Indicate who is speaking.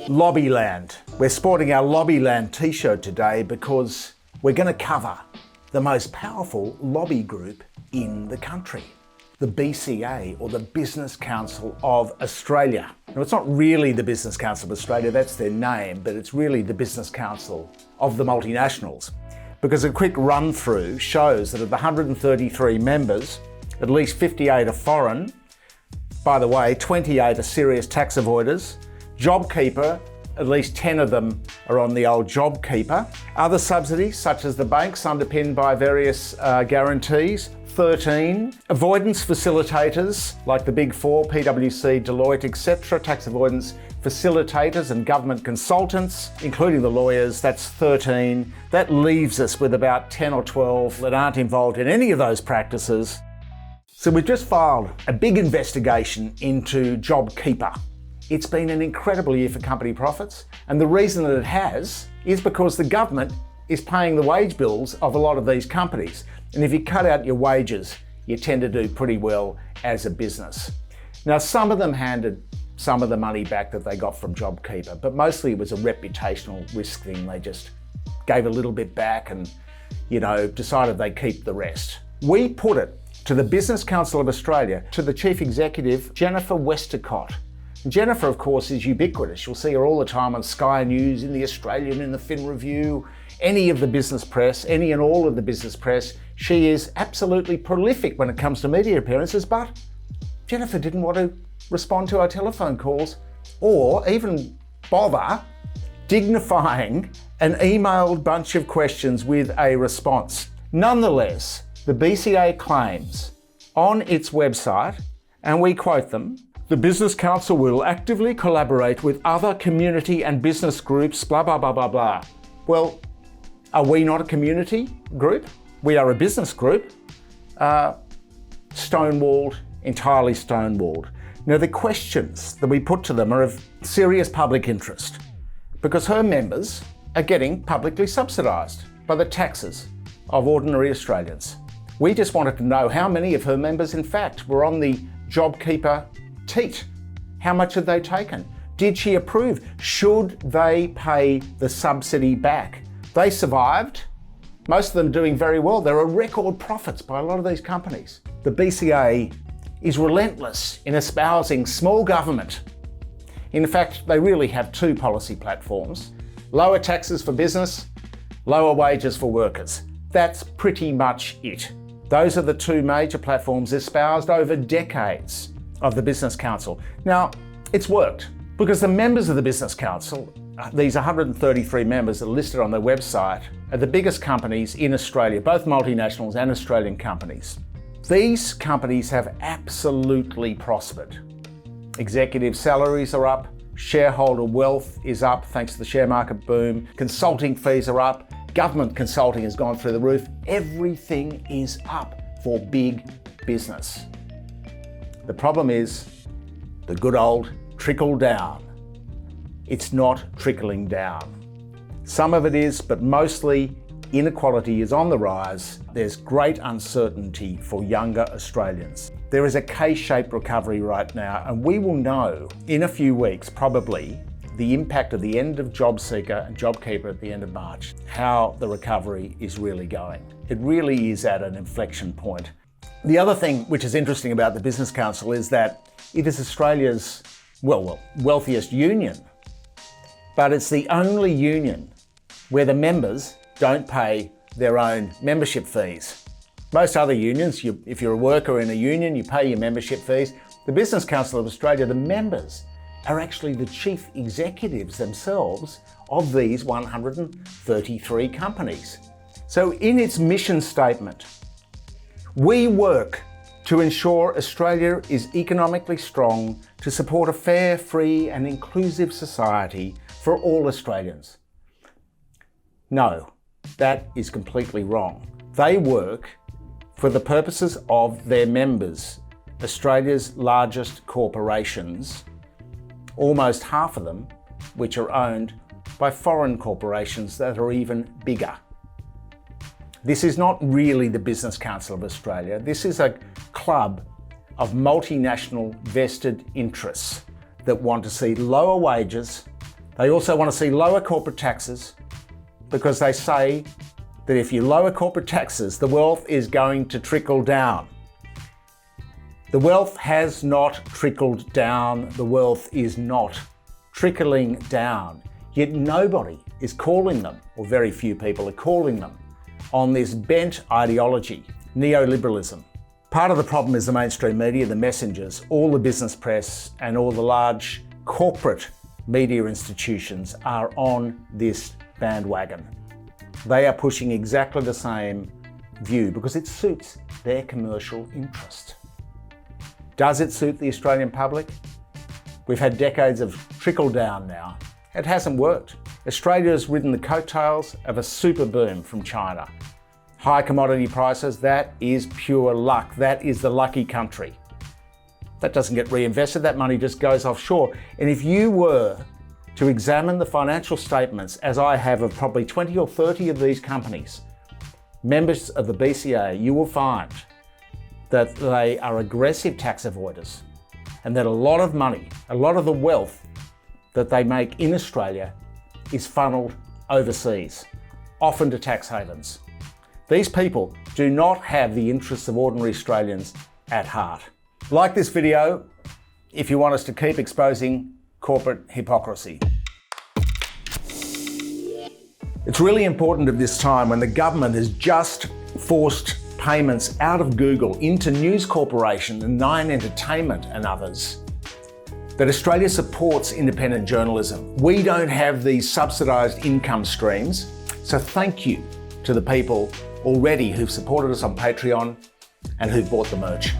Speaker 1: Lobbyland. We're sporting our Lobbyland t-shirt today because we're going to cover the most powerful lobby group in the country, the BCA, or the Business Council of Australia. Now, it's not really the Business Council of Australia, that's their name, but it's really the Business Council of the multinationals. Because a quick run through shows that of the 133 members, at least 58 are foreign. By the way, 28 are serious tax avoiders. JobKeeper, at least 10 of them are on the old JobKeeper. Other subsidies, such as the banks, underpinned by various guarantees, 13. Avoidance facilitators, like the Big Four, PwC, Deloitte, etc. Tax avoidance facilitators and government consultants, including the lawyers, that's 13. That leaves us with about 10 or 12 that aren't involved in any of those practices. So we've just filed a big investigation into JobKeeper. It's been an incredible year for company profits, and the reason that it has is because the government is paying the wage bills of a lot of these companies. And if you cut out your wages, you tend to do pretty well as a business. Now, some of them handed some of the money back that they got from JobKeeper, but mostly it was a reputational risk thing. They just gave a little bit back and, decided they'd keep the rest. We put it to the Business Council of Australia, to the Chief Executive, Jennifer Westacott. Jennifer, of course, is ubiquitous. You'll see her all the time on Sky News, in the Australian, in the Fin Review, any of the business press, any and all of the business press. She is absolutely prolific when it comes to media appearances, but Jennifer didn't want to respond to our telephone calls or even bother dignifying an emailed bunch of questions with a response. Nonetheless, the BCA claims on its website, and we quote them, "The Business Council will actively collaborate with other community and business groups, blah, blah, blah, blah, blah." Well, are we not a community group? We are a business group. Stonewalled, entirely stonewalled. Now, the questions that we put to them are of serious public interest because her members are getting publicly subsidised by the taxes of ordinary Australians. We just wanted to know how many of her members, in fact, were on the JobKeeper teat. How much had they taken? Did she approve? Should they pay the subsidy back? They survived, most of them doing very well. There are record profits by a lot of these companies. The BCA is relentless in espousing small government. In fact, they really have two policy platforms: lower taxes for business, lower wages for workers. That's pretty much it. Those are the two major platforms espoused over decades of the Business Council. Now, it's worked because the members of the Business Council, these 133 members that are listed on their website, are the biggest companies in Australia, both multinationals and Australian companies. These companies have absolutely prospered. Executive salaries are up, shareholder wealth is up thanks to the share market boom, consulting fees are up, government consulting has gone through the roof. Everything is up for big business. The problem is the good old trickle down. It's not trickling down. Some of it is, but mostly inequality is on the rise. There's great uncertainty for younger Australians. There is a K-shaped recovery right now, and we will know in a few weeks, probably, the impact of the end of JobSeeker and JobKeeper at the end of March, how the recovery is really going. It really is at an inflection point. The other thing which is interesting about the Business Council is that it is Australia's, wealthiest union, but it's the only union where the members don't pay their own membership fees. Most other unions, if you're a worker in a union, you pay your membership fees. The Business Council of Australia, the members are actually the chief executives themselves of these 133 companies. So in its mission statement, we work to ensure Australia is economically strong, to support a fair, free and inclusive society for all Australians. No, that is completely wrong. They work for the purposes of their members, Australia's largest corporations, almost half of them, which are owned by foreign corporations that are even bigger. This is not really the Business Council of Australia. This is a club of multinational vested interests that want to see lower wages, They also want to see lower corporate taxes because they say that if you lower corporate taxes, the wealth is going to trickle down. The wealth has not trickled down. The wealth is not trickling down. Yet nobody is calling them, or very few people are calling them, on this bent ideology, neo-liberalism. Part of the problem is the mainstream media, the messengers, all the business press and all the large corporate media institutions are on this bandwagon. They are pushing exactly the same view because it suits their commercial interest. Does it suit the Australian public? We've had decades of trickle down now. It hasn't worked. Australia has ridden the coattails of a super boom from China. High commodity prices, that is pure luck. That is the lucky country. That doesn't get reinvested, that money just goes offshore. And if you were to examine the financial statements, as I have of probably 20 or 30 of these companies, members of the BCA, you will find that they are aggressive tax avoiders and that a lot of money, a lot of the wealth that they make in Australia is funneled overseas, often to tax havens. These people do not have the interests of ordinary Australians at heart. Like this video if you want us to keep exposing corporate hypocrisy. It's really important at this time when the government has just forced payments out of Google into News Corporation and Nine Entertainment and others, that Australia supports independent journalism. We don't have these subsidised income streams, so thank you to the people already who've supported us on Patreon and who've bought the merch.